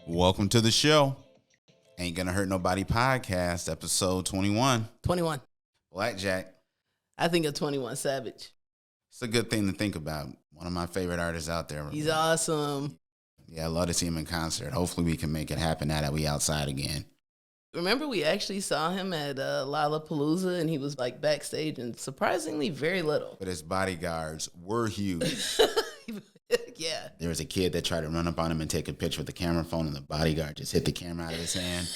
Welcome to the show. Ain't Gonna Hurt Nobody podcast, episode 21. 21. Blackjack. I think of 21 Savage. It's a good thing to think about. One of my favorite artists out there. He's awesome. Yeah, I love to see him in concert. Hopefully we can make it happen now that we outside again. Remember we actually saw him at Lollapalooza, and he was like backstage and surprisingly very little. But his bodyguards were huge. Yeah. There was a kid that tried to run up on him and take a picture with the camera phone, and the bodyguard just hit the camera out of his hand.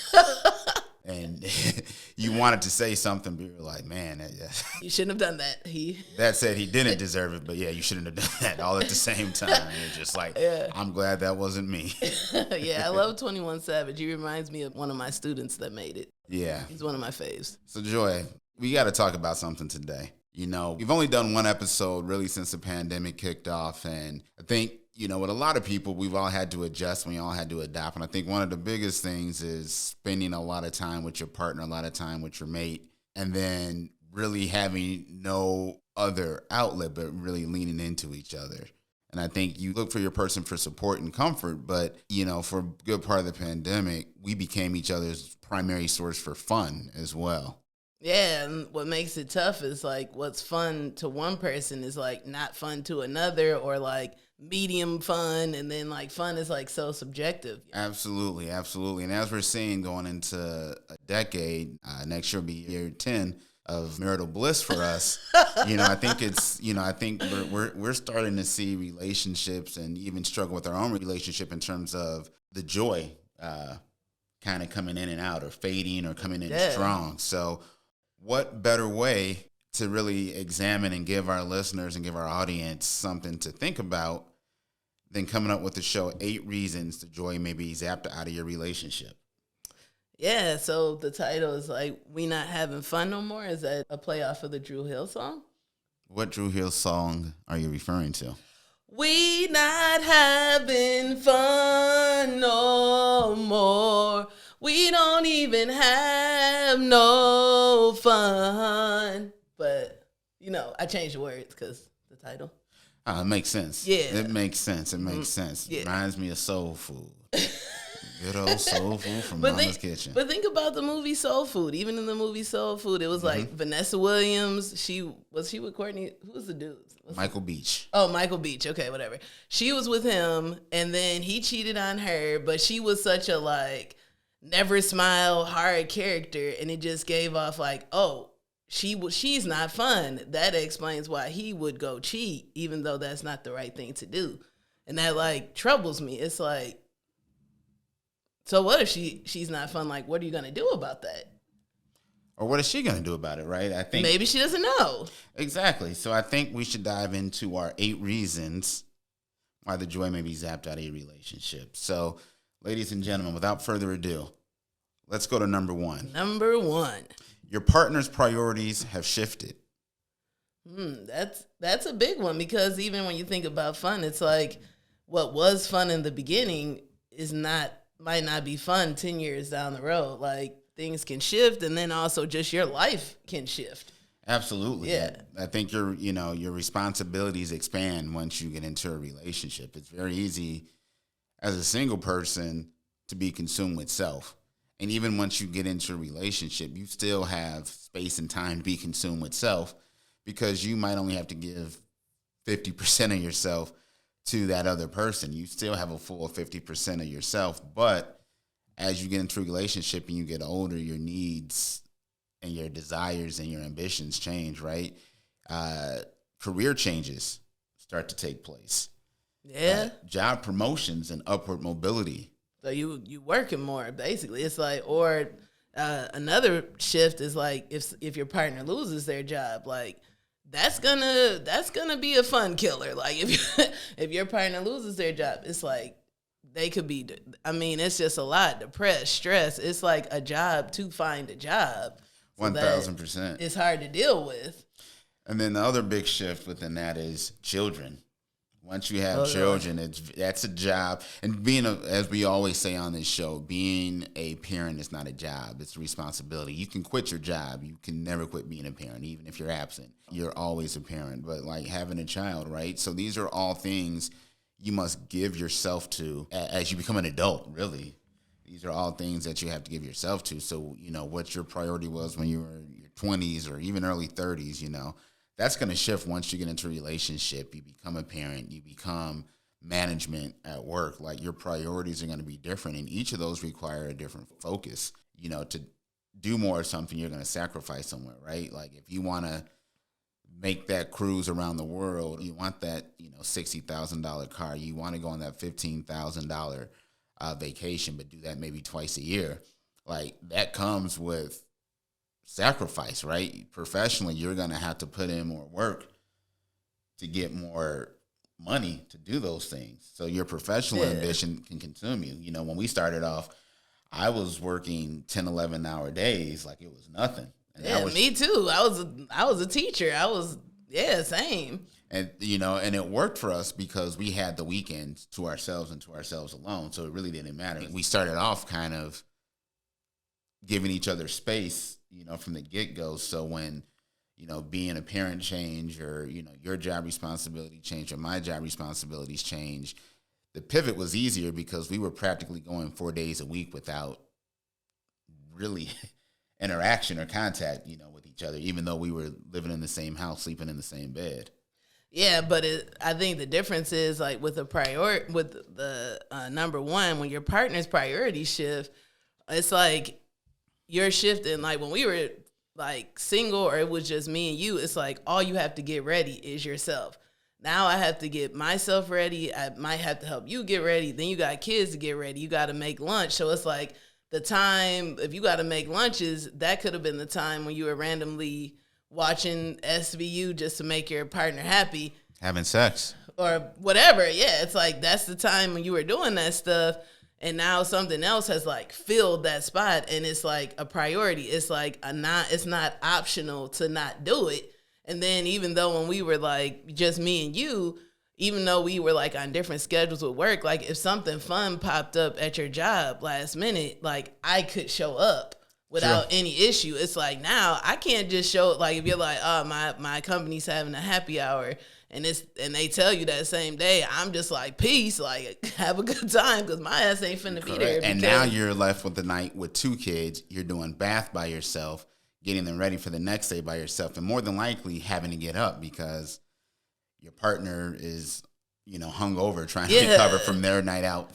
And you wanted to say something, but you were like, man. You shouldn't have done that. That said, he didn't deserve it, but yeah, you shouldn't have done that all at the same time. You're just like, yeah. I'm glad that wasn't me. Yeah, I love 21 Savage. He reminds me of one of my students that made it. Yeah. He's one of my faves. So, Joy, we got to talk about something today. You know, we've only done one episode really since the pandemic kicked off, and I think, you know, with a lot of people, we've all had to adjust. We all had to adapt. And I think one of the biggest things is spending a lot of time with your partner, a lot of time with your mate, and then really having no other outlet but really leaning into each other. And I think you look for your person for support and comfort, but, you know, for a good part of the pandemic, we became each other's primary source for fun as well. Yeah, and what makes it tough is, like, what's fun to one person is, like, not fun to another, or, like, medium fun, and then, like, fun is, like, so subjective. Absolutely, absolutely. And as we're seeing going into a decade, next year will be year 10 of marital bliss for us, you know, I think we're starting to see relationships and even struggle with our own relationship in terms of the joy kind of coming in and out, or fading, or coming in strong. So what better way to really examine and give our listeners and give our audience something to think about than coming up with the show 8 Reasons the Joy May Be Zapped Out of Your Relationship? Yeah, so the title is like, We Not Having Fun No More. Is that a play off of the Dru Hill song? What Dru Hill song are you referring to? We not having fun no more. We don't even have no fun. But, you know, I changed the words because the title. It makes sense. Yeah. It makes sense. It makes sense. Yeah. Reminds me of soul food. Good old soul food from Mama's Kitchen. But think about the movie Soul Food. Even in the movie Soul Food, it was like Vanessa Williams. She with Courtney. Who was the dude? Michael Beach. Oh, Michael Beach. Okay, whatever. She was with him, and then he cheated on her, but she was such a, like, never smile, hard character, and it just gave off like, oh, she's not fun. That explains why he would go cheat, even though that's not the right thing to do. And that, like, troubles me. It's like, so what if she's not fun? Like, what are you going to do about that? Or what is she going to do about it, right? I think maybe she doesn't know. Exactly. So I think we should dive into our 8 reasons why the joy may be zapped out of your relationship. So, ladies and gentlemen, without further ado, let's go to number 1. Number 1. Your partner's priorities have shifted. That's a big one, because even when you think about fun, it's like what was fun in the beginning might not be fun 10 years down the road. Like, things can shift, and then also just your life can shift. Absolutely. Yeah. I think your responsibilities expand once you get into a relationship. It's very easy as a single person to be consumed with self. And even once you get into a relationship, you still have space and time to be consumed with self, because you might only have to give 50% of yourself to that other person. You still have a full 50% of yourself. But as you get into a relationship and you get older, your needs and your desires and your ambitions change, right? Career changes start to take place. Yeah. Job promotions and upward mobility. So you working more, basically. It's like, or another shift is like, if your partner loses their job, like, that's gonna be a fun killer. Like, if your partner loses their job, it's like, they could be, I mean, it's just a lot. Depressed, stress. It's like a job to find a job. 1,000%. It's hard to deal with. And then the other big shift within that is children. Once you have children, that's a job. And as we always say on this show, being a parent is not a job. It's a responsibility. You can quit your job. You can never quit being a parent, even if you're absent. You're always a parent. But like having a child, right? So these are all things you must give yourself to as you become an adult, really. These are all things that you have to give yourself to. So, what your priority was when you were in your 20s or even early 30s, that's going to shift once you get into a relationship. You become a parent. You become management at work. Like your priorities are going to be different, and each of those require a different focus. To do more of something, you're going to sacrifice somewhere, right? Like if you want to make that cruise around the world, you want that, $60,000 car. You want to go on that $15,000 vacation, but do that maybe twice a year. Like that comes with sacrifice, right? Professionally, you're going to have to put in more work to get more money to do those things. So your professional ambition can consume you. When we started off, I was working 10, 11-hour days like it was nothing. And me too. I was a teacher. Same. And, and it worked for us because we had the weekends to ourselves and to ourselves alone. So it really didn't matter. We started off kind of giving each other space, from the get-go. So when, being a parent change or, your job responsibility change or my job responsibilities change, the pivot was easier because we were practically going 4 days a week without really interaction or contact, with each other, even though we were living in the same house, sleeping in the same bed. Yeah, but I think the difference is like with the number one, when your partner's priorities shift, it's like you're shifting. Like when we were like single or it was just me and you, it's like all you have to get ready is yourself. Now I have to get myself ready. I might have to help you get ready. Then you got kids to get ready. You got to make lunch. So it's like the time, if you got to make lunches, that could have been the time when you were randomly watching SVU just to make your partner happy. Having sex. Or whatever. Yeah, it's like that's the time when you were doing that stuff. And now something else has like filled that spot and it's like a priority. It's like it's not optional to not do it. And then even though when we were like just me and you, even though we were like on different schedules with work, like if something fun popped up at your job last minute, like I could show up without any issue. It's like now I can't just show, like if you're like, oh, my company's having a happy hour and they tell you that same day, I'm just like, peace, like have a good time because my ass ain't finna be there. And now you're left with the night with 2 kids. You're doing bath by yourself, getting them ready for the next day by yourself, and more than likely having to get up because your partner is, hung over trying to recover from their night out,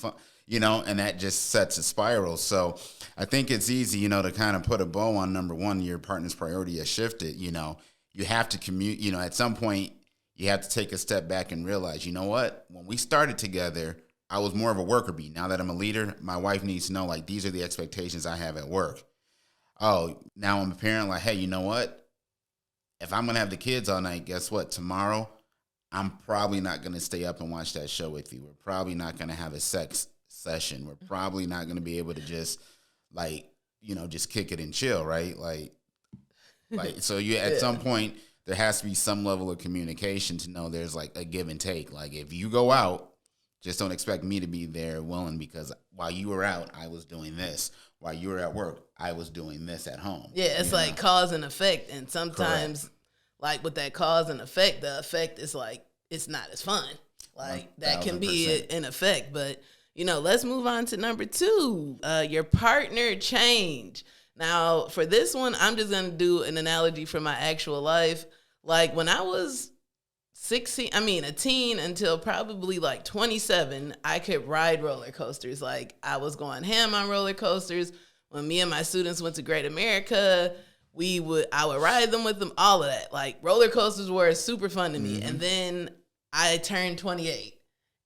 and that just sets a spiral. So I think it's easy, to kind of put a bow on number one, your partner's priority has shifted. You have to commute, at some point you have to take a step back and realize, you know what, when we started together, I was more of a worker bee. Now that I'm a leader, my wife needs to know, like, these are the expectations I have at work. Oh, now I'm a parent, like, hey, you know what? If I'm going to have the kids all night, guess what? Tomorrow, I'm probably not going to stay up and watch that show with you. We're probably not going to have a sex session. We're probably not going to be able to just, just kick it and chill, right? Like so you at some point, there has to be some level of communication to know there's, like, a give and take. Like, if you go out, just don't expect me to be there willing because while you were out, I was doing this. While you were at work, I was doing this at home. Yeah, it's like cause and effect. And sometimes, like with that cause and effect, the effect is like, it's not as fun. Like 1,000%. That can be an effect. But, let's move on to number 2, your partner change. Now, for this one, I'm just going to do an analogy from my actual life. Like when I was a teen until probably like 27, I could ride roller coasters. Like I was going ham on roller coasters. When me and my students went to Great America, I would ride them with them, all of that. Like roller coasters were super fun to me. Mm-hmm. And then I turned 28.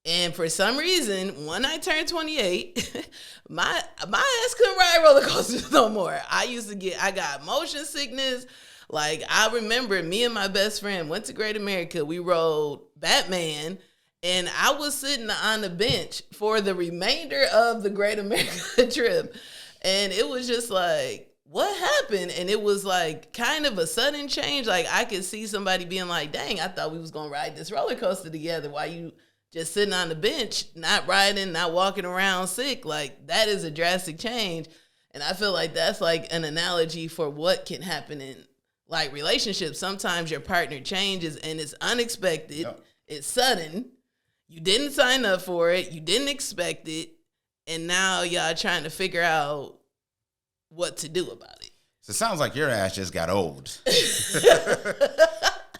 And for some reason, when I turned 28, my ass couldn't ride roller coasters no more. I got motion sickness. Like, I remember me and my best friend went to Great America. We rode Batman, and I was sitting on the bench for the remainder of the Great America trip. And it was just like, what happened? And it was like kind of a sudden change. Like, I could see somebody being like, dang, I thought we was going to ride this roller coaster together. Why you just sitting on the bench, not riding, not walking around sick. Like, that is a drastic change. And I feel like that's like an analogy for what can happen in like relationships. Sometimes your partner changes and it's unexpected. Yep. It's sudden. You didn't sign up for it. You didn't expect it. And now y'all trying to figure out what to do about it. So it sounds like your ass just got old.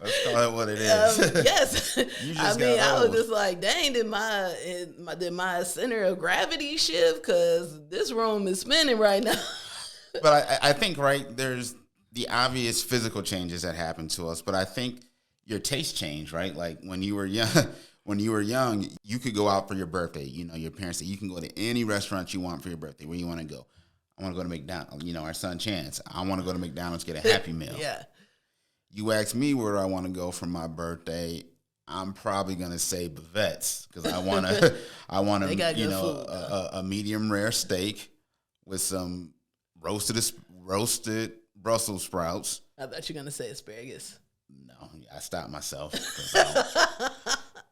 Let's call it what it is. Yes. I was just like, dang, did my center of gravity shift? Because this room is spinning right now. But I think, right, there's the obvious physical changes that happen to us. But I think your taste changed, right? Like when you were young, you could go out for your birthday. You know, your parents said you can go to any restaurant you want for your birthday. Where you want to go? I want to go to McDonald's. You know, our son Chance, I want to go to McDonald's, get a Happy Meal. Yeah. You ask me where I want to go for my birthday, I'm probably gonna say Bavette's because I want to, a medium rare steak with some roasted Brussels sprouts. I thought you were gonna say asparagus. No, I stopped myself.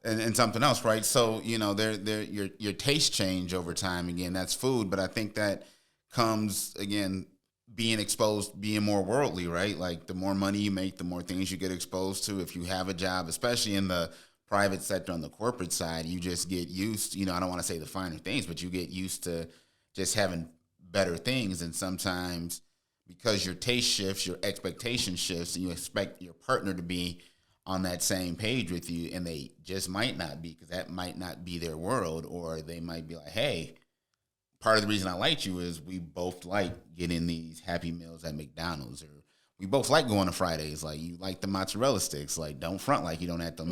and something else, right? So your taste change over time. Again, that's food, but I think that comes again. Being exposed, being more worldly, right? Like the more money you make, the more things you get exposed to. If you have a job, especially in the private sector on the corporate side, you just get used, I don't want to say the finer things, but you get used to just having better things. And sometimes because your taste shifts, your expectation shifts, and you expect your partner to be on that same page with you, and they just might not be because that might not be their world, or they might be like, hey, part of the reason I liked you is we both like getting these Happy Meals at McDonald's, or we both like going to Fridays. Like you like the mozzarella sticks. Like don't front like you don't have them.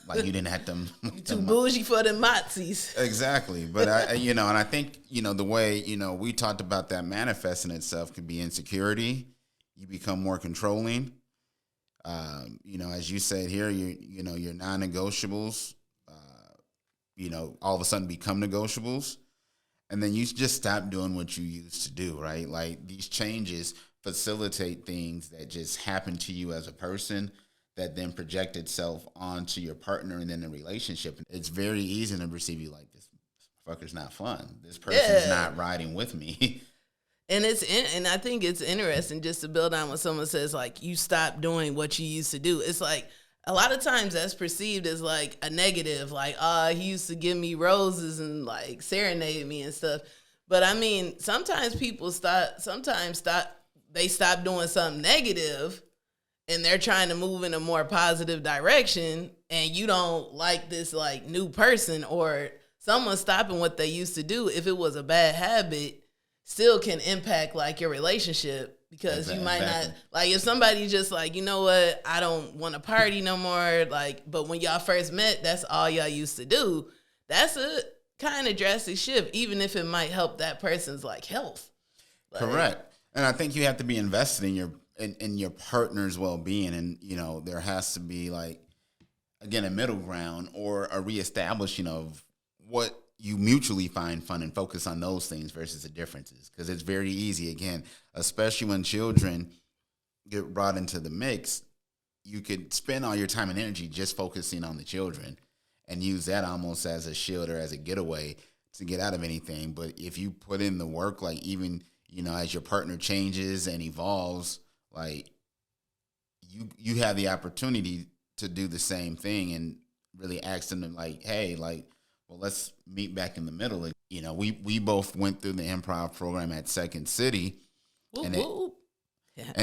Like you didn't have them. Too bougie for the mozzies. Exactly. But and I think the way we talked about that manifesting itself could be insecurity. You become more controlling. As you said here, your non-negotiables. All of a sudden become negotiables. And then you just stop doing what you used to do, right? Like these changes facilitate things that just happen to you as a person that then project itself onto your partner and then the relationship. It's very easy to perceive you like this fucker's not fun. This person's not riding with me. And and I think it's interesting just to build on when someone says like you stop doing what you used to do. It's like a lot of times that's perceived as like a negative, like, he used to give me roses and like serenade me and stuff. But I mean, sometimes people stop doing something negative and they're trying to move in a more positive direction, and you don't like this like new person or someone stopping what they used to do. If it was a bad habit, still can impact like your relationship. Because you might not, like, if somebody just like, you know what, I don't want to party no more, like, but when y'all first met, that's all y'all used to do. That's a kind of drastic shift, even if it might help that person's, like, health. Like, correct. And I think you have to be invested in your partner's well-being. And, there has to be, like, again, a middle ground or a reestablishing of what you mutually find fun and focus on those things versus the differences. Because it's very easy, again, especially when children get brought into the mix, you could spend all your time and energy just focusing on the children and use that almost as a shield or as a getaway to get out of anything. But if you put in the work, like even, as your partner changes and evolves, like you have the opportunity to do the same thing and really ask them to like, hey, like, well, let's meet back in the middle. We both went through the improv program at Second City. And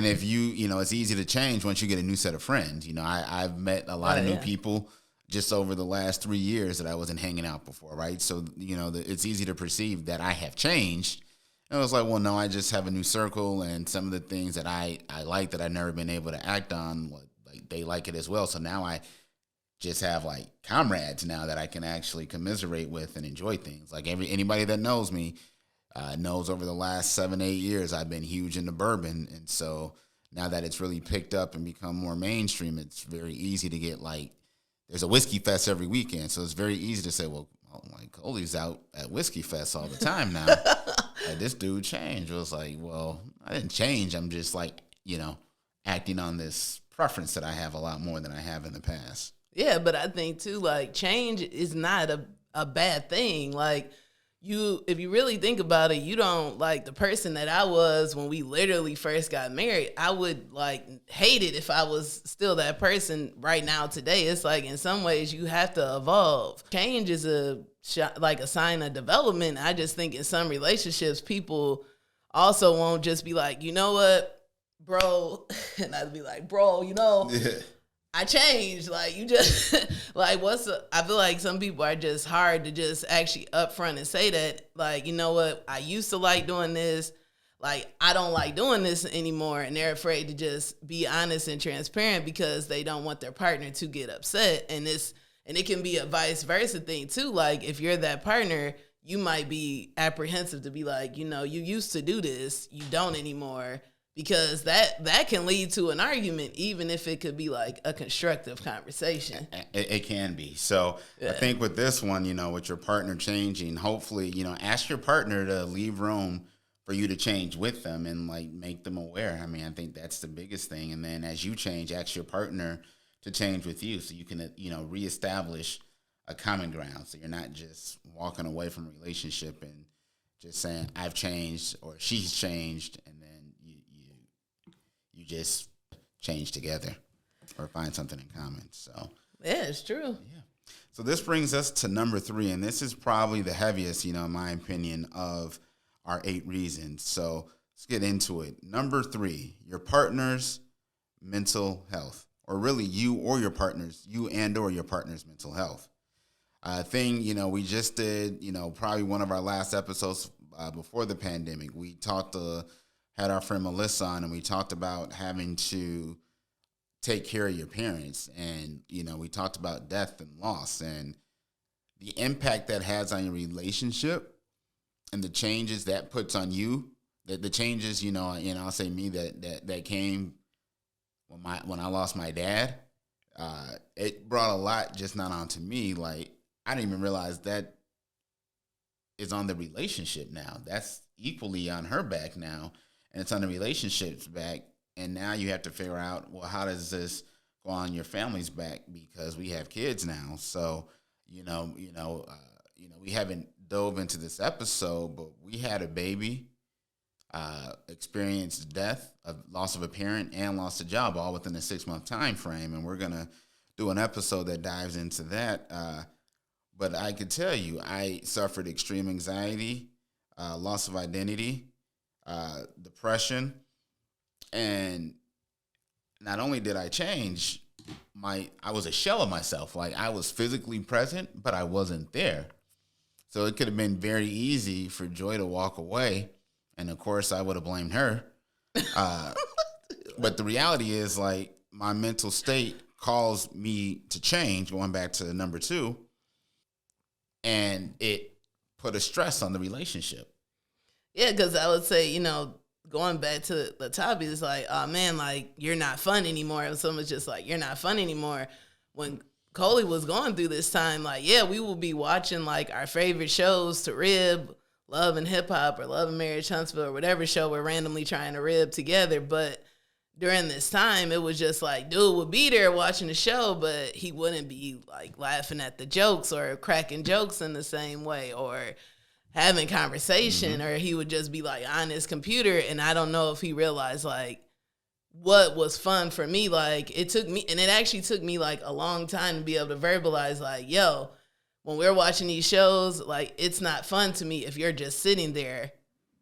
if it's easy to change once you get a new set of friends. I've met a lot of new people just over the last 3 years that I wasn't hanging out before, right? So, it's easy to perceive that I have changed. And I was like, well, no, I just have a new circle, and some of the things that I like that I've never been able to act on, like they like it as well. So now I just have like comrades now that I can actually commiserate with and enjoy things. Like anybody that knows me knows over the last 7-8 years I've been huge into bourbon, and so now that it's really picked up and become more mainstream, it's very easy to get like there's a whiskey fest every weekend, so it's very easy to say, well, like Coley's out at whiskey fest all the time now. Like, this dude changed. It was like, well, I didn't change. I'm just like acting on this preference that I have a lot more than I have in the past. Yeah, but I think too, like, change is not a bad thing. Like, if you really think about it, you don't, like, the person that I was when we literally first got married, I would, like, hate it if I was still that person right now today. It's like, in some ways you have to evolve. Change is like a sign of development. I just think in some relationships, people also won't just be like, you know what, bro, and I'd be like, bro, I changed. Like, you just, like, I feel like some people are just hard to just actually upfront and say that, like, you know what, I used to like doing this. Like, I don't like doing this anymore. And they're afraid to just be honest and transparent because they don't want their partner to get upset. And it can be a vice versa thing too. Like, if you're that partner, you might be apprehensive to be like, you used to do this, you don't anymore. Because that can lead to an argument, even if it could be like a constructive conversation. It can be. So yeah. I think with this one, with your partner changing, hopefully, ask your partner to leave room for you to change with them and like make them aware. I mean, I think that's the biggest thing. And then as you change, ask your partner to change with you so you can, reestablish a common ground. So you're not just walking away from a relationship and just saying, I've changed or she's changed, and then you just change together or find something in common. So yeah, it's true. Yeah. So this brings us to number 3, and this is probably the heaviest, in my opinion, of our 8 reasons. So let's get into it. Number 3, your partner's mental health, or really you and or your partner's mental health. Thing, we just did, probably one of our last episodes before the pandemic. We had our friend Melissa on, and we talked about having to take care of your parents. And, we talked about death and loss and the impact that has on your relationship and the changes that puts on you, the changes, and I'll say me that came when I lost my dad. It brought a lot just not onto me. Like, I didn't even realize that is on the relationship now. That's equally on her back now. And it's on the relationship's back, and now you have to figure out, well, how does this go on your family's back because we have kids now. So, we haven't dove into this episode, but we had a baby, experienced death, loss of a parent, and lost a job all within a 6-month time frame, and we're gonna do an episode that dives into that. But I could tell you, I suffered extreme anxiety, loss of identity. Depression, and not only did I change, I was a shell of myself. Like, I was physically present, but I wasn't there. So it could have been very easy for Joy to walk away, and of course I would have blamed her. But the reality is, like, my mental state caused me to change, going back to number 2, and it put a stress on the relationship. Yeah, because I would say, going back to the topic, it's like, oh, man, like, you're not fun anymore. And someone's just like, you're not fun anymore. When Coley was going through this time, like, yeah, we will be watching, like, our favorite shows to rib, Love and Hip Hop or Love and Marriage Huntsville or whatever show we're randomly trying to rib together. But during this time, it was just like, dude would be there watching the show, but he wouldn't be, like, laughing at the jokes or cracking jokes in the same way or having conversation, or he would just be like on his computer. And I don't know if he realized like what was fun for me. Like, it actually took me like a long time to be able to verbalize like, yo, when we're watching these shows, like, it's not fun to me if you're just sitting there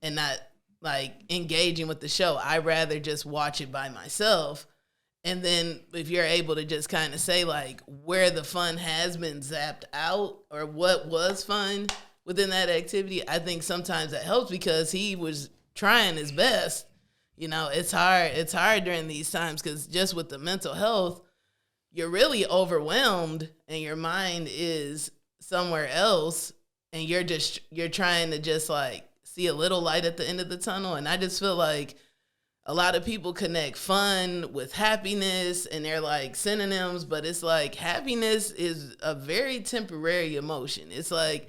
and not like engaging with the show. I'd rather just watch it by myself. And then if you're able to just kind of say like where the fun has been zapped out or what was fun within that activity, I think sometimes that helps because he was trying his best. It's hard during these times because just with the mental health, you're really overwhelmed and your mind is somewhere else and you're trying to just like see a little light at the end of the tunnel. And I just feel like a lot of people connect fun with happiness and they're like synonyms, but it's like happiness is a very temporary emotion. It's like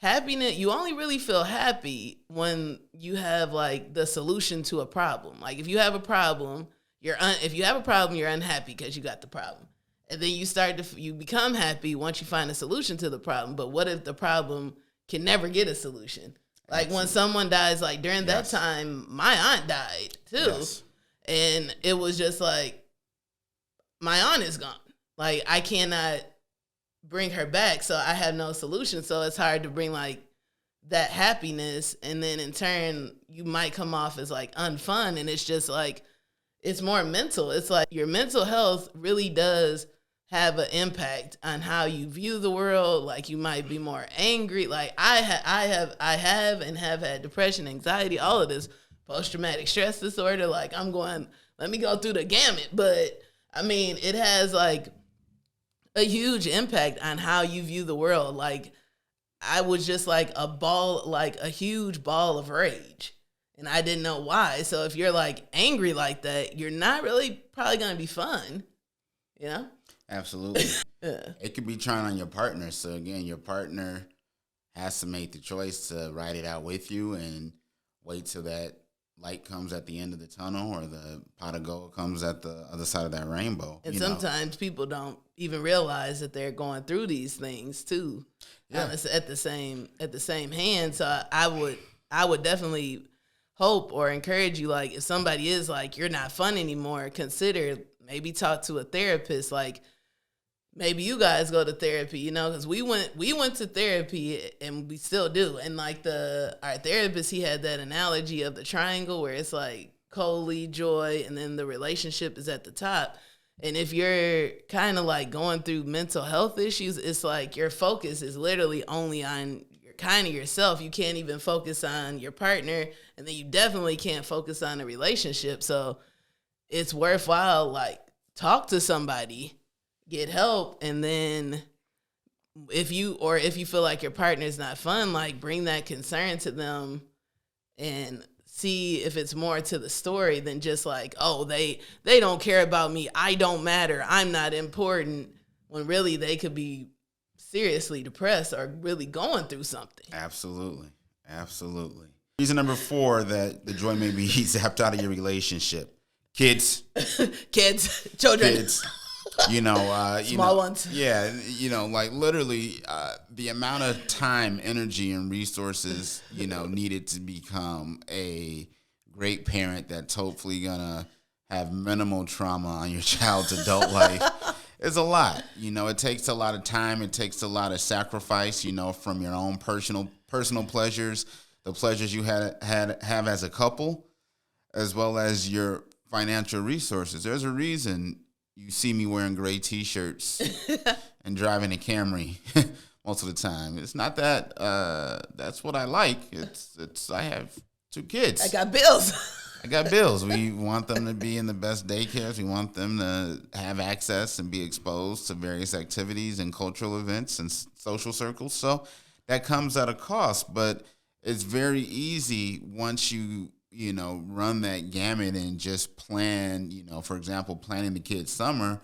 happiness, you only really feel happy when you have like the solution to a problem. Like if you have a problem, you're unhappy because you got the problem. And then you become happy once you find a solution to the problem. But what if the problem can never get a solution? Like when someone dies, like during that time, my aunt died too. Yes. And it was just like, my aunt is gone. Like I cannot bring her back. So I have no solution. So it's hard to bring like that happiness. And then in turn, you might come off as like unfun. And it's just like, it's more mental. It's like your mental health really does have an impact on how you view the world. Like you might be more angry. Like I have and have had depression, anxiety, all of this, post-traumatic stress disorder. Like let me go through the gamut. But I mean, it has like a huge impact on how you view the world. Like I was just like a huge ball of rage. And I didn't know why. So if you're like angry like that, you're not really probably going to be fun, you know? Absolutely. Yeah. It could be trying on your partner. So again, your partner has to make the choice to ride it out with you and wait till that light comes at the end of the tunnel or the pot of gold comes at the other side of that rainbow. And sometimes people don't even realize that they're going through these things too. Yeah. At the same hand. So I would definitely hope or encourage you, like if somebody is like, you're not fun anymore, consider maybe talk to a therapist. Like maybe you guys go to therapy, because we went to therapy and we still do. And like our therapist, he had that analogy of the triangle where it's like Coley, joy, and then the relationship is at the top. And if you're kind of like going through mental health issues, it's like your focus is literally only on kind of yourself. You can't even focus on your partner, and then you definitely can't focus on the relationship. So it's worthwhile, like talk to somebody, get help, and then if you feel like your partner is not fun, like bring that concern to them and see if it's more to the story than just like, oh, they don't care about me, I don't matter, I'm not important, when really they could be seriously depressed or really going through something. Absolutely. Reason number 4 that the joy may be zapped out of your relationship. Kids. Children. Kids. Small ones. Yeah. Like literally the amount of time, energy, and resources, needed to become a great parent that's hopefully gonna have minimal trauma on your child's adult life. It's a lot. It takes a lot of time. It takes a lot of sacrifice, from your own personal pleasures, the pleasures you have as a couple, as well as your financial resources. There's a reason you see me wearing gray T-shirts and driving a Camry most of the time. It's not that that's what I like. It's I have 2 kids. I got bills. We want them to be in the best daycares. We want them to have access and be exposed to various activities and cultural events and social circles. So that comes at a cost, but it's very easy once you run that gamut and just plan, for example, planning the kids' summer,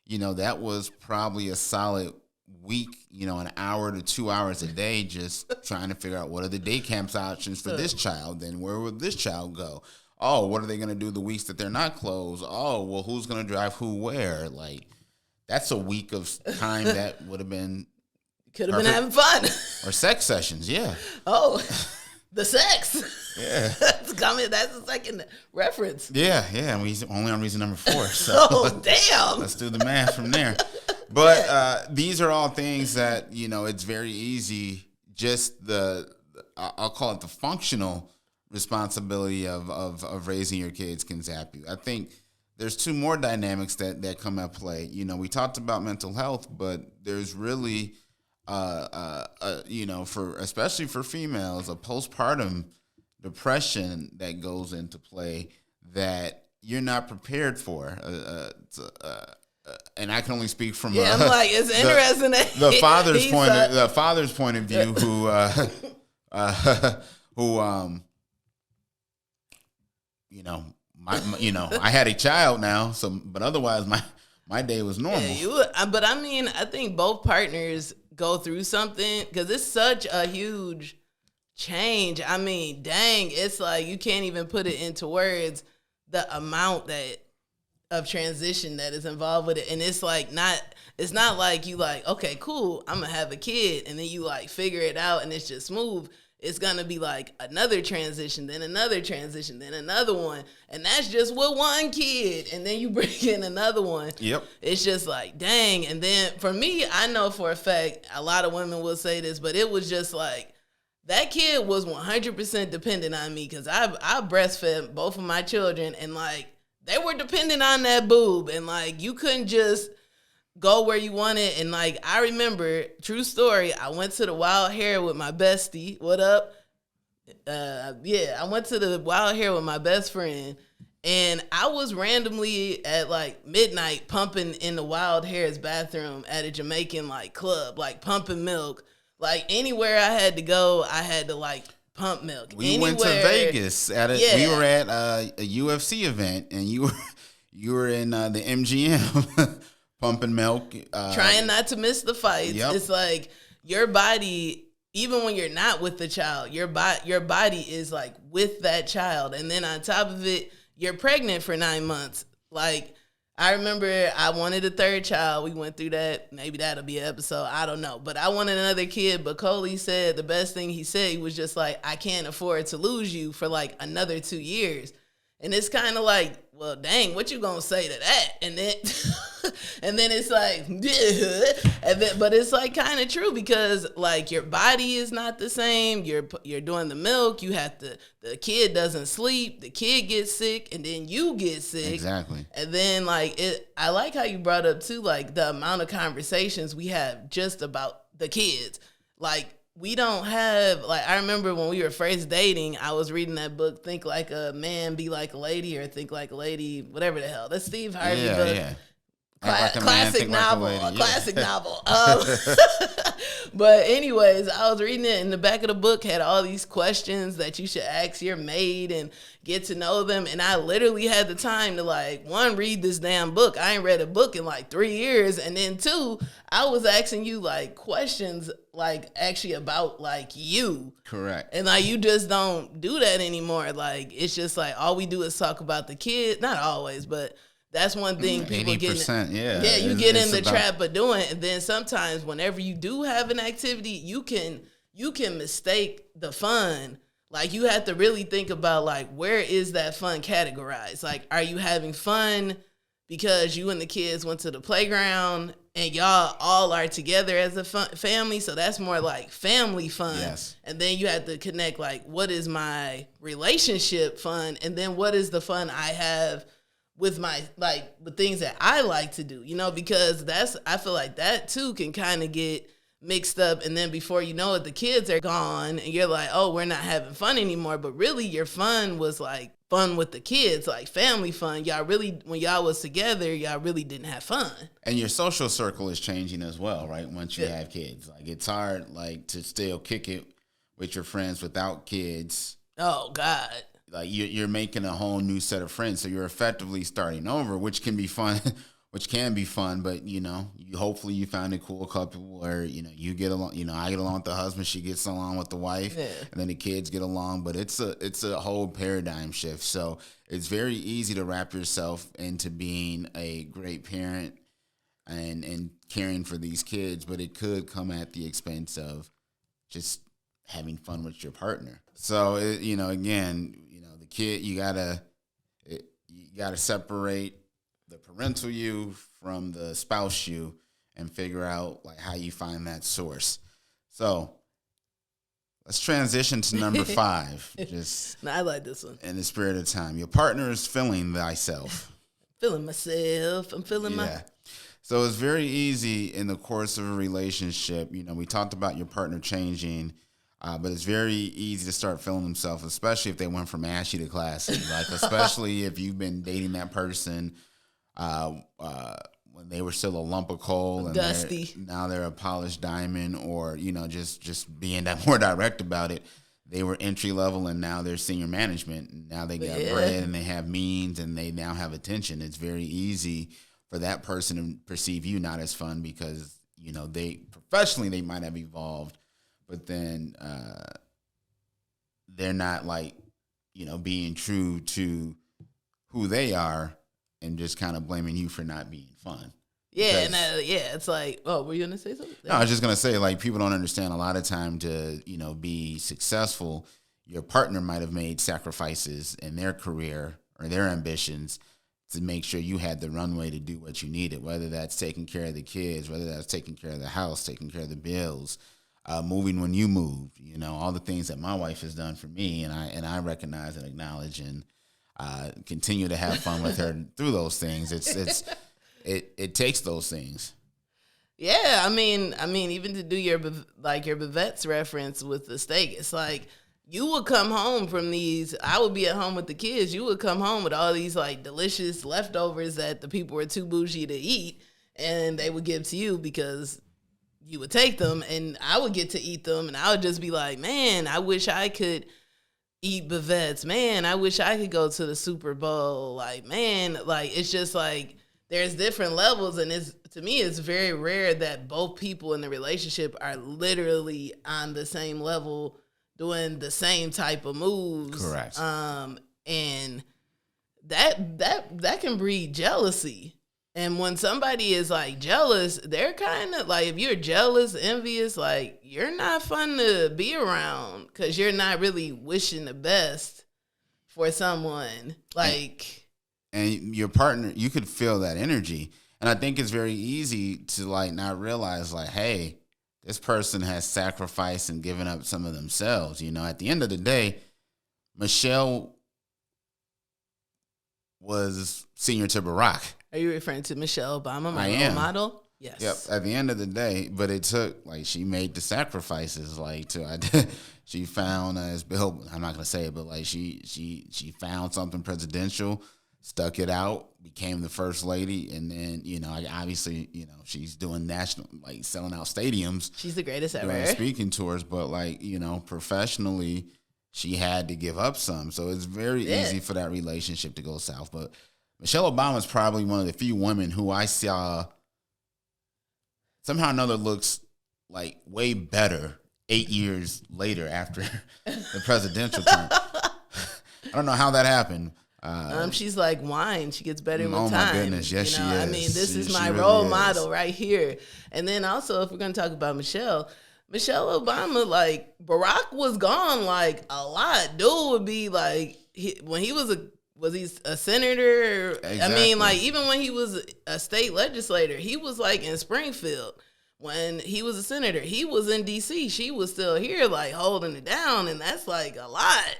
that was probably a solid week, an hour to 2 hours a day, just trying to figure out what are the day camps options for this child. Then where would this child go? Oh, what are they going to do the weeks that they're not closed? Oh, well, who's going to drive who where? Like, that's a week of time that would have been could have been having fun. Or sex sessions, yeah. Oh, the sex. Yeah. That's the second reference. Yeah, and we only on reason number 4. So oh, damn. Let's do the math from there. But these are all things that, it's very easy, just I'll call it the functional responsibility of raising your kids can zap you. I think there's 2 more dynamics that come at play. We talked about mental health, but there's really, especially for females, a postpartum depression that goes into play that you're not prepared for. And I can only speak from I'm like, it's interesting the father's point of view who I had a child now, but otherwise my day was normal. But I mean, I think both partners go through something because it's such a huge change. I mean, dang, it's like you can't even put it into words, the amount that of transition that is involved with it. And it's like it's not like you like, okay, cool, I'm gonna have a kid, and then you like figure it out and it's just smooth. It's gonna be like another transition, then another transition, then another one. And that's just with one kid. And then you bring in another one. Yep. It's just like, dang. And then for me, I know for a fact, a lot of women will say this, but it was just like, that kid was 100% dependent on me, because I breastfed both of my children, and like, they were dependent on that boob, and like, you couldn't just go where you wanted. And like, I remember, true story, I went to the Wild Hair with my bestie. What up? I went to the Wild Hair with my best friend, and I was randomly at like midnight pumping in the Wild Hair's bathroom at a Jamaican like club, like pumping milk. Like anywhere I had to go, I had to like pump milk. We went to Vegas we were at a UFC event, and you were in the MGM pumping milk, trying not to miss the fights. Yep. It's like your body, even when you're not with the child, your body is like with that child, and then on top of it, you're pregnant for 9 months. Like, I remember I wanted a third child. We went through that. Maybe that'll be an episode. I don't know. But I wanted another kid. But Coley said the best thing he said, he was just like, I can't afford to lose you for like another 2 years. And it's kind of like, well, dang, what you gonna say to that? And then, and then it's like, but it's like kind of true, because like your body is not the same. You're doing the milk. You have to. The kid doesn't sleep. The kid gets sick, and then you get sick. Exactly. And then like I like how you brought up too, like the amount of conversations we have just about the kids, like. We don't have, like, I remember when we were first dating, I was reading that book, Think Like a Man, Be Like a Lady, or Think Like a Lady, whatever the hell. That's Steve Harvey book. Yeah. Classic novel. Classic novel. But anyways, I was reading it, and the back of the book had all these questions that you should ask your maid and get to know them. And I literally had the time to, like, one, read this damn book. I ain't read a book in like 3 years. And then two, I was asking you like questions like actually about like you. Correct. And like, you just don't do that anymore. Like, it's just like all we do is talk about the kid. Not always, but that's one thing people 80%, get. Yeah, you get in the trap of doing. And then sometimes whenever you do have an activity, you can mistake the fun. Like, you have to really think about like, where is that fun categorized? Like, are you having fun because you and the kids went to the playground and y'all all are together as a family? So that's more like family fun. Yes. And then you have to connect like, what is my relationship fun? And then what is the fun I have with my, like, the things that I like to do, you know, because I feel like that too can kind of get mixed up. And then before you know it, the kids are gone and you're like, oh, we're not having fun anymore. But really your fun was like fun with the kids, like family fun. Y'all really, when y'all was together, y'all really didn't have fun. And your social circle is changing as well, right? Once you have kids, like, it's hard like to still kick it with your friends without kids. Oh God. Like, you're making a whole new set of friends, so you're effectively starting over, which can be fun, but hopefully you find a cool couple where you get along. I get along with the husband, she gets along with the wife, and then the kids get along. But it's a whole paradigm shift. So it's very easy to wrap yourself into being a great parent and caring for these kids, but it could come at the expense of just having fun with your partner. So again. The kid, you gotta separate the parental you from the spouse you and figure out like how you find that source. So let's transition to number 5. I like this one. In the spirit of time, your partner is feeling thyself. Feeling myself. I'm feeling So it's very easy in the course of a relationship. We talked about your partner changing. But it's very easy to start feeling themselves, especially if they went from ashy to classy. Like, especially if you've been dating that person when they were still a lump of coal and dusty. Now they're a polished diamond, or just being that more direct about it. They were entry level and now they're senior management. And now they got bread and they have means and they now have attention. It's very easy for that person to perceive you not as fun because they professionally they might have evolved. But then they're not like, being true to who they are and just kind of blaming you for not being fun. Yeah, and it's like, oh, were you gonna say something? No, I was just gonna say, like, people don't understand a lot of time to, be successful. Your partner might have made sacrifices in their career or their ambitions to make sure you had the runway to do what you needed, whether that's taking care of the kids, whether that's taking care of the house, taking care of the bills, moving when you moved, all the things that my wife has done for me, and I recognize and acknowledge and continue to have fun with her through those things. It takes those things. Yeah, I mean, even to do your Bavette's reference with the steak, it's like you would come home from these. I would be at home with the kids. You would come home with all these like delicious leftovers that the people were too bougie to eat, and they would give to you because you would take them, and I would get to eat them, and I would just be like, man, I wish I could eat Bavette's. Man, I wish I could go to the Super Bowl. Like, man, like it's just like. There's different levels, and to me, it's very rare that both people in the relationship are literally on the same level, doing the same type of moves. Correct. And that can breed jealousy. And when somebody is like jealous, they're kind of like, if you're jealous, envious, like you're not fun to be around because you're not really wishing the best for someone. Like. And your partner, you could feel that energy. And I think it's very easy to like not realize like, hey, this person has sacrificed and given up some of themselves. At the end of the day, Michelle was senior to Barack. Are you referring to Michelle Obama, my role model? Yes. Yep. At the end of the day, but it took like she made the sacrifices. Like she found as Bill. I'm not gonna say it, but like she found something presidential. Stuck it out, became the first lady, and then, obviously, she's doing national, like, selling out stadiums. She's the greatest ever. Doing speaking tours, but, like, professionally, she had to give up some. So it's very easy for that relationship to go south. But Michelle Obama is probably one of the few women who I saw somehow or another looks, like, way better 8 years later after the presidential term. I don't know how that happened. She's like wine. She gets better with time. Oh my goodness, yes, she is. I mean, this is my role model right here. And then also, if we're gonna talk about Michelle Obama, like Barack was gone like a lot. Dude would be like, when he was a senator? Exactly. I mean, like even when he was a state legislator, he was like in Springfield. When he was a senator, he was in D.C. She was still here, like holding it down, and that's like a lot.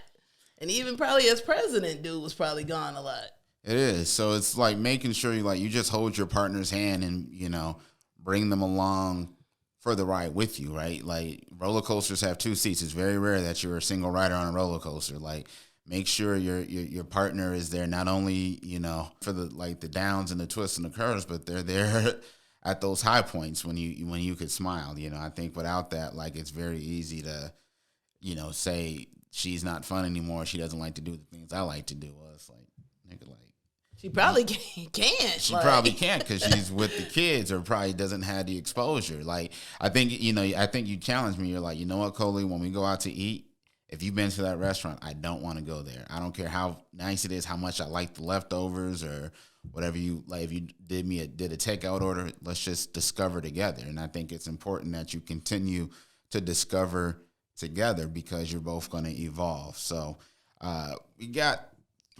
And even probably as president, dude was probably gone a lot. It is. So it's like making sure you just hold your partner's hand and, bring them along for the ride with you, right? Like roller coasters have two seats. It's very rare that you're a single rider on a roller coaster. Like make sure your partner is there not only, for the downs and the twists and the curves, but they're there at those high points when you could smile. I think without that, like it's very easy to, say she's not fun anymore. She doesn't like to do the things I like to do. Well, it's like, nigga, like. She probably can't. She probably can't because she's with the kids or probably doesn't have the exposure. Like, I think you challenged me. You're like, you know what, Coley, when we go out to eat, if you've been to that restaurant, I don't want to go there. I don't care how nice it is, how much I like the leftovers or whatever you like. If you did a takeout order, let's just discover together. And I think it's important that you continue to discover together because you're both going to evolve. So we got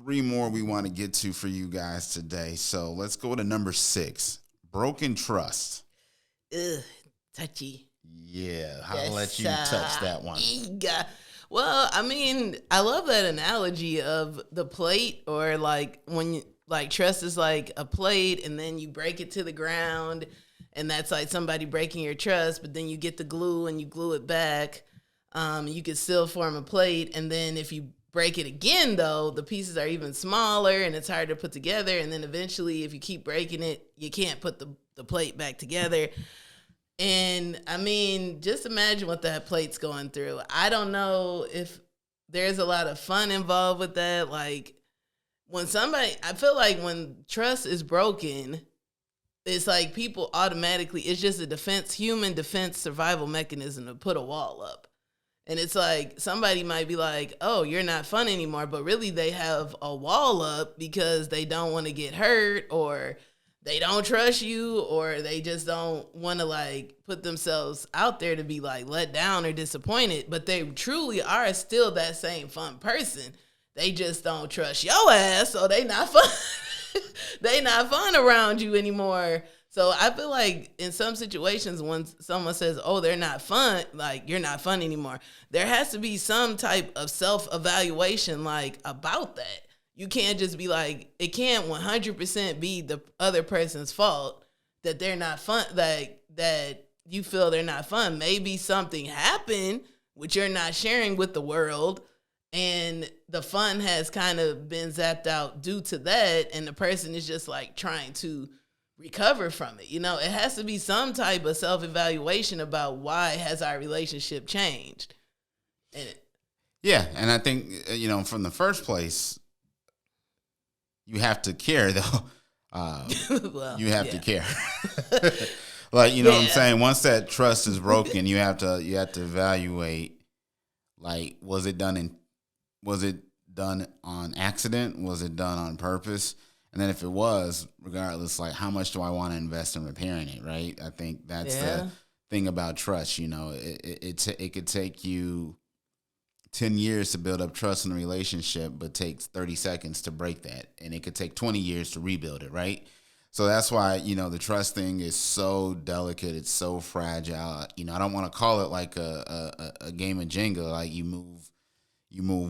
3 more we want to get to for you guys today. So let's go to number 6, broken trust. Ugh, touchy. Yeah, I'll let you touch that one. Well, I mean, I love that analogy of the plate, or like when you, like trust is like a plate and then you break it to the ground, and that's like somebody breaking your trust, but then you get the glue and you glue it back. You could still form a plate, and then if you break it again, though, the pieces are even smaller and it's hard to put together, and then eventually if you keep breaking it, you can't put the plate back together. And I mean, just imagine what that plate's going through. I don't know if there's a lot of fun involved with that. Like when I feel like when trust is broken, it's like people automatically, it's just a human defense survival mechanism to put a wall up. And it's like somebody might be like, oh, you're not fun anymore. But really they have a wall up because they don't want to get hurt, or they don't trust you, or they just don't want to like put themselves out there to be like let down or disappointed. But they truly are still that same fun person. They just don't trust your ass, so they not fun. They not fun around you anymore. So I feel like in some situations when someone says, oh, they're not fun, like you're not fun anymore, there has to be some type of self-evaluation like about that. You can't just be like, it can't 100% be the other person's fault that they're not fun, like that you feel they're not fun. Maybe something happened which you're not sharing with the world, and the fun has kind of been zapped out due to that, and the person is just like trying to recover from it. You know, it has to be some type of self-evaluation about why has our relationship changed. And I think, from the first place, you have to care, though. Well, you have to care. Like, what I'm saying? Once that trust is broken, you have to evaluate, like, was it done on accident? Was it done on purpose? And then if it was, regardless, like, how much do I want to invest in repairing it, right? I think that's the thing about trust. It could take you 10 years to build up trust in a relationship, but takes 30 seconds to break that. And it could take 20 years to rebuild it, right? So that's why, the trust thing is so delicate. It's so fragile. I don't want to call it like a game of Jenga, like you move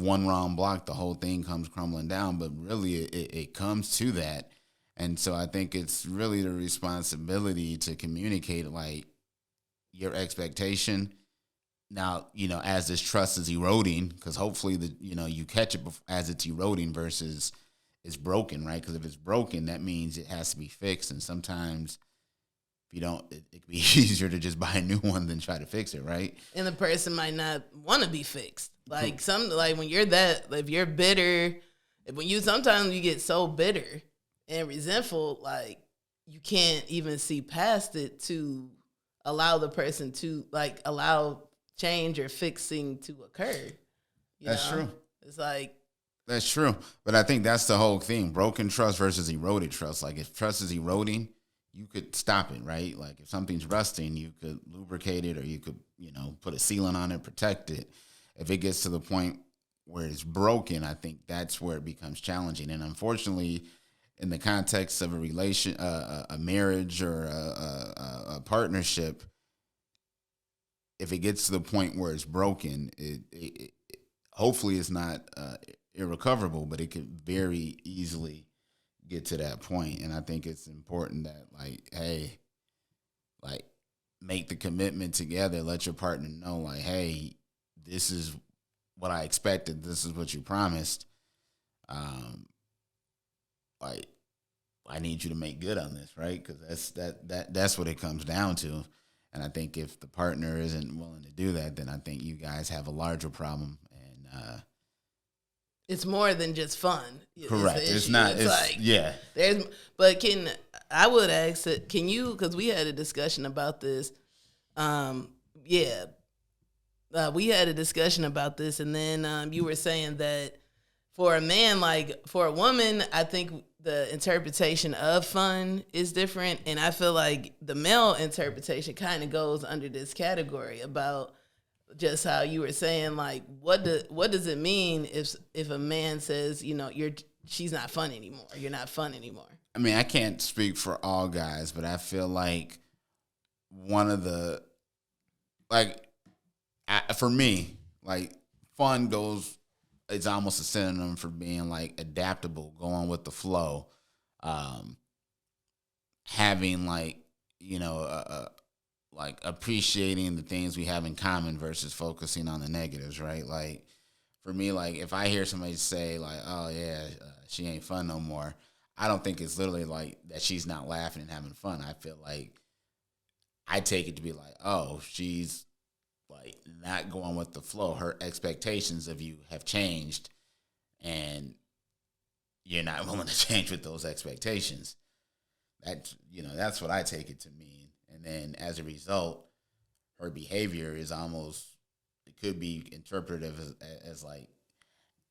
one wrong block, the whole thing comes crumbling down. But really, it comes to that. And so I think it's really the responsibility to communicate, like, your expectation. Now, as this trust is eroding, because hopefully, you catch it as it's eroding versus it's broken, right? Because if it's broken, that means it has to be fixed. And sometimes if you don't, it can be easier to just buy a new one than try to fix it, right? And the person might not want to be fixed. Like when you're if you're bitter, sometimes you get so bitter and resentful, like you can't even see past it to allow the person to like allow change or fixing to occur. That's true. It's like, that's true. But I think that's the whole thing. Broken trust versus eroded trust. Like if trust is eroding, you could stop it, right? Like if something's rusting, you could lubricate it, or you could, put a sealant on it, protect it. If it gets to the point where it's broken, I think that's where it becomes challenging. And unfortunately, in the context of a marriage or a partnership, if it gets to the point where it's broken, it hopefully it's not irrecoverable, but it could very easily get to that point. And I think it's important that, like, hey, like, make the commitment together. Let your partner know, like, hey, this is what I expected. This is what you promised. Like, I need you to make good on this, right? Because that's what it comes down to. And I think if the partner isn't willing to do that, then I think you guys have a larger problem. And it's more than just fun. Correct. It's not. It's like, yeah. But I would ask that? Can you? Because we had a discussion about this. We had a discussion about this, and then you were saying that for a man, like for a woman, I think the interpretation of fun is different, and I feel like the male interpretation kind of goes under this category about just how you were saying, like, what does it mean if a man says, she's not fun anymore, you're not fun anymore? I mean, I can't speak for all guys, but I feel like one of the, like, for me, like, fun goes, it's almost a synonym for being, like, adaptable, going with the flow, having, like, like appreciating the things we have in common versus focusing on the negatives, right? Like, for me, like, if I hear somebody say, like, oh, yeah, she ain't fun no more, I don't think it's literally like that she's not laughing and having fun. I feel like I take it to be like, oh, she's, like, not going with the flow. Her expectations of you have changed, and you're not willing to change with those expectations. That's what I take it to mean. And then as a result, her behavior is almost it could be interpretive as like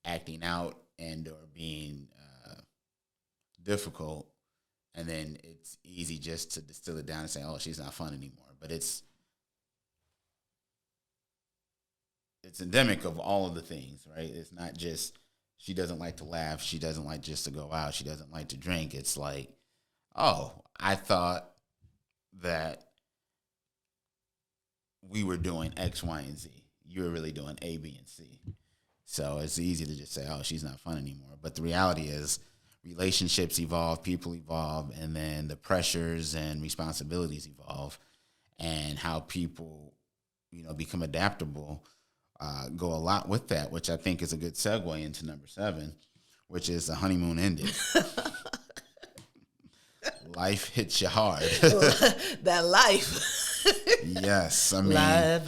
acting out and or being difficult, and then it's easy just to distill it down and say, oh, she's not fun anymore. But it's endemic of all of the things, right? It's not just she doesn't like to laugh, she doesn't like just to go out, she doesn't like to drink. It's like, oh, I thought that we were doing X, Y, and Z. You were really doing A, B, and C. So it's easy to just say, oh, she's not fun anymore. But the reality is relationships evolve, people evolve, and then the pressures and responsibilities evolve, and how people, become adaptable go a lot with that, which I think is a good segue into number 7, which is the honeymoon ended. Life hits you hard. That life. Yes, I mean, life.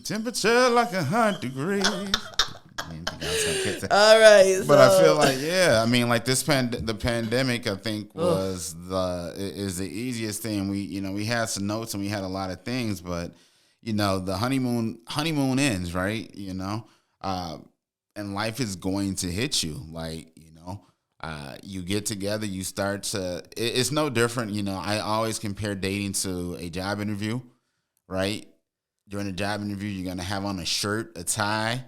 Temperature like 100 degrees. All right, but I feel like, I mean, like the pandemic, I think is the easiest thing. We had some notes and we had a lot of things, but the honeymoon ends, right? And life is going to hit you, like you get together, you start to. It's no different, I always compare dating to a job interview, right? During a job interview, you're gonna have on a shirt, a tie.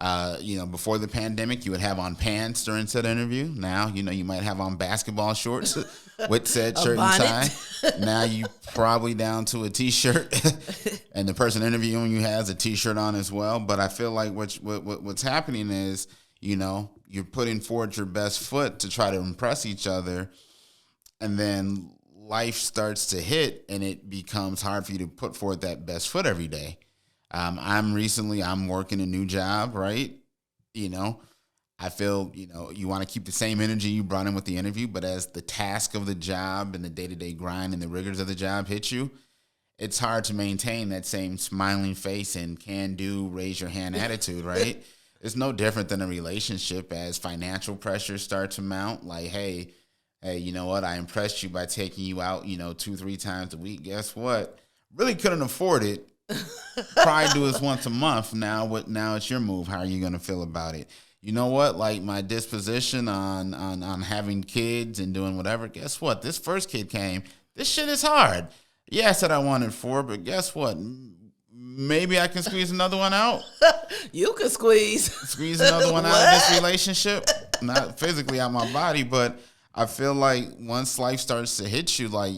Before the pandemic, you would have on pants during said interview. Now, you might have on basketball shorts with said shirt and tie. Now you probably down to a t-shirt, and the person interviewing you has a t-shirt on as well. But I feel like what's happening is, you're putting forward your best foot to try to impress each other, and then life starts to hit, and it becomes hard for you to put forward that best foot every day. I'm working a new job, right? I feel, you want to keep the same energy you brought in with the interview, but as the task of the job and the day-to-day grind and the rigors of the job hit you, it's hard to maintain that same smiling face and can-do, raise-your-hand attitude, right? It's no different than a relationship as financial pressures start to mount. Like, hey, you know what? I impressed you by taking you out, 2-3 times a week. Guess what? Really couldn't afford it. Probably do this once a month. Now it's your move. How are you gonna feel about it? You know what? Like my disposition on having kids and doing whatever. Guess what? This first kid came. This shit is hard. Yeah, I said I wanted 4, but guess what? Maybe I can squeeze another one out. You can squeeze another one out of this relationship. Not physically out my body, but I feel like once life starts to hit you, like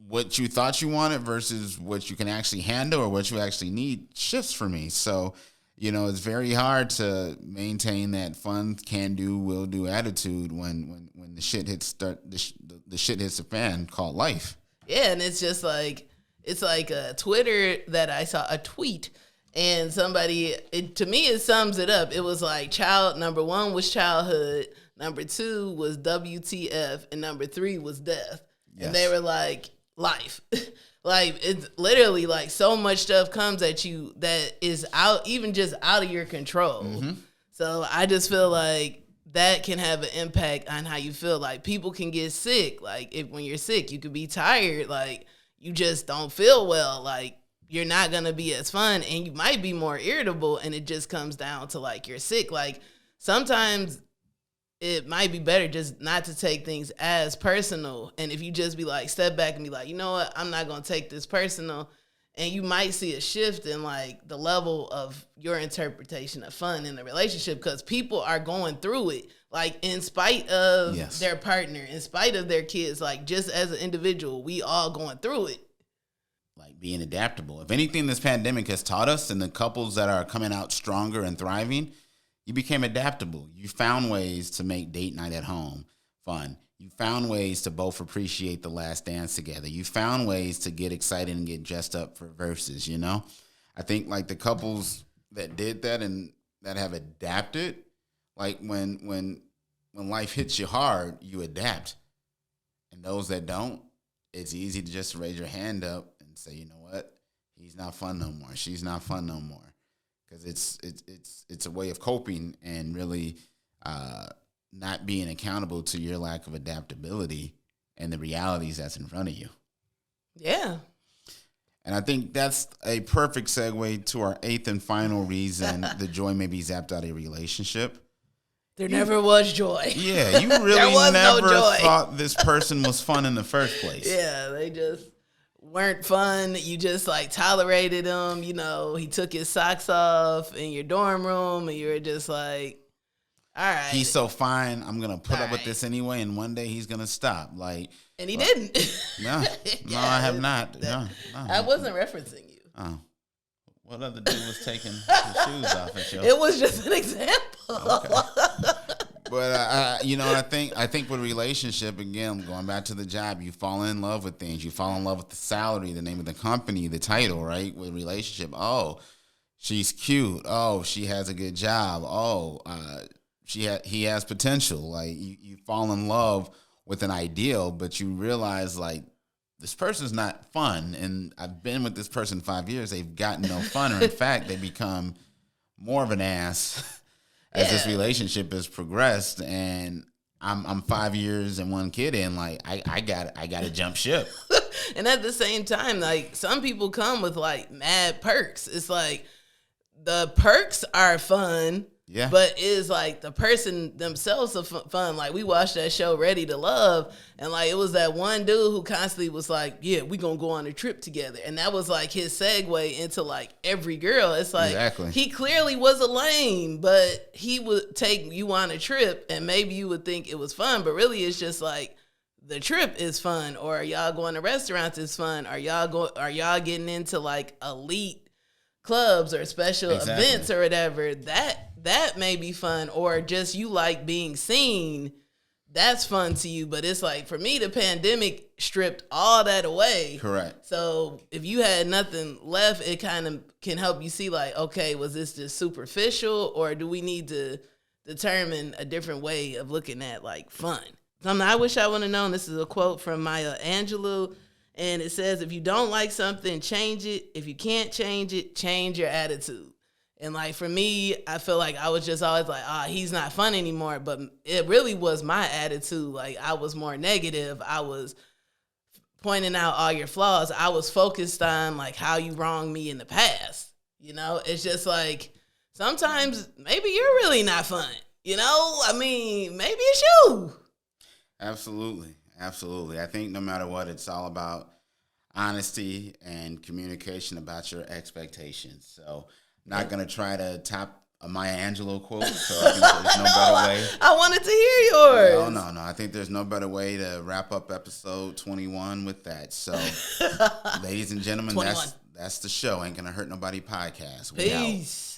what you thought you wanted versus what you can actually handle or what you actually need shifts for me. So, it's very hard to maintain that fun, can do, will do attitude when the shit hits the shit hits the fan called life. Yeah, and it's just like a Twitter that I saw a tweet, and somebody to me it sums it up. It was like number 1 was childhood, number 2 was WTF, and number 3 was death. Yes. And they were like, life. Like it's literally like so much stuff comes at you that is even just out of your control. Mm-hmm. So I just feel like that can have an impact on how you feel. Like people can get sick. Like when you're sick, you could be tired. Like you just don't feel well. Like you're not going to be as fun, and you might be more irritable, and it just comes down to like you're sick. Like sometimes it might be better just not to take things as personal. And if you just be like, step back and be like, you know what, I'm not going to take this personal. And you might see a shift in like the level of your interpretation of fun in the relationship, because people are going through it, like in spite of their partner, in spite of their kids, like just as an individual, we all going through it. Like being adaptable. If anything this pandemic has taught us, and the couples that are coming out stronger and thriving, you became adaptable. You found ways to make date night at home fun. You found ways to both appreciate the last dance together. You found ways to get excited and get dressed up for verses, I think like the couples that did that and that have adapted, like when life hits you hard, you adapt. And those that don't, it's easy to just raise your hand up and say, you know what? He's not fun no more. She's not fun no more. Because it's a way of coping and really not being accountable to your lack of adaptability and the realities that's in front of you. Yeah. And I think that's a perfect segue to our 8th and final reason the joy may be zapped out of a relationship. There never was joy. Yeah, you really never thought this person was fun in the first place. Yeah, they just weren't fun. You just like tolerated him. You know, he took his socks off in your dorm room, and you were just like, all right. He's so fine. I'm gonna put up with this anyway, and one day he's gonna stop. Like, and he didn't. No, I have not. No, I wasn't referencing you. Oh, what other dude was taking his shoes off at you? It was just an example. Okay. But I think with relationship, again, going back to the job, you fall in love with things. You fall in love with the salary, the name of the company, the title, right? With relationship, oh, she's cute. Oh, she has a good job. Oh, he has potential. Like you fall in love with an ideal, but you realize like this person's not fun. And I've been with this person 5 years. They've gotten no fun, or in fact, they become more of an ass as this relationship has progressed. And I'm 5 years and 1 kid in. Like I got to jump ship. And at the same time, like some people come with like mad perks. It's like the perks are fun. Yeah. But is like the person themselves are fun. Like we watched that show Ready to Love, and like it was that one dude who constantly was like, yeah, we gonna go on a trip together. And that was like his segue into like every girl. It's like He clearly was a lame, but he would take you on a trip and maybe you would think it was fun, but really it's just like the trip is fun, or y'all going to restaurants is fun, or y'all getting into like elite clubs or special events or whatever. That may be fun, or just you like being seen. That's fun to you. But it's like, for me, the pandemic stripped all that away. Correct. So if you had nothing left, it kind of can help you see like, okay, was this just superficial, or do we need to determine a different way of looking at like fun? Something I wish I would have known. This is a quote from Maya Angelou, and it says, if you don't like something, change it. If you can't change it, change your attitude. And like for me, I feel like I was just always like, he's not fun anymore. But it really was my attitude. Like I was more negative. I was pointing out all your flaws. I was focused on like how you wronged me in the past. You know, it's just like sometimes maybe you're really not fun. You know, I mean, maybe it's you. Absolutely. Absolutely. I think no matter what, it's all about honesty and communication about your expectations. So not going to try to top a Maya Angelou quote, so I think there's no better way. I wanted to hear yours. No. I think there's no better way to wrap up episode 21 with that. So, ladies and gentlemen, that's the show. Ain't going to hurt nobody podcast. Peace.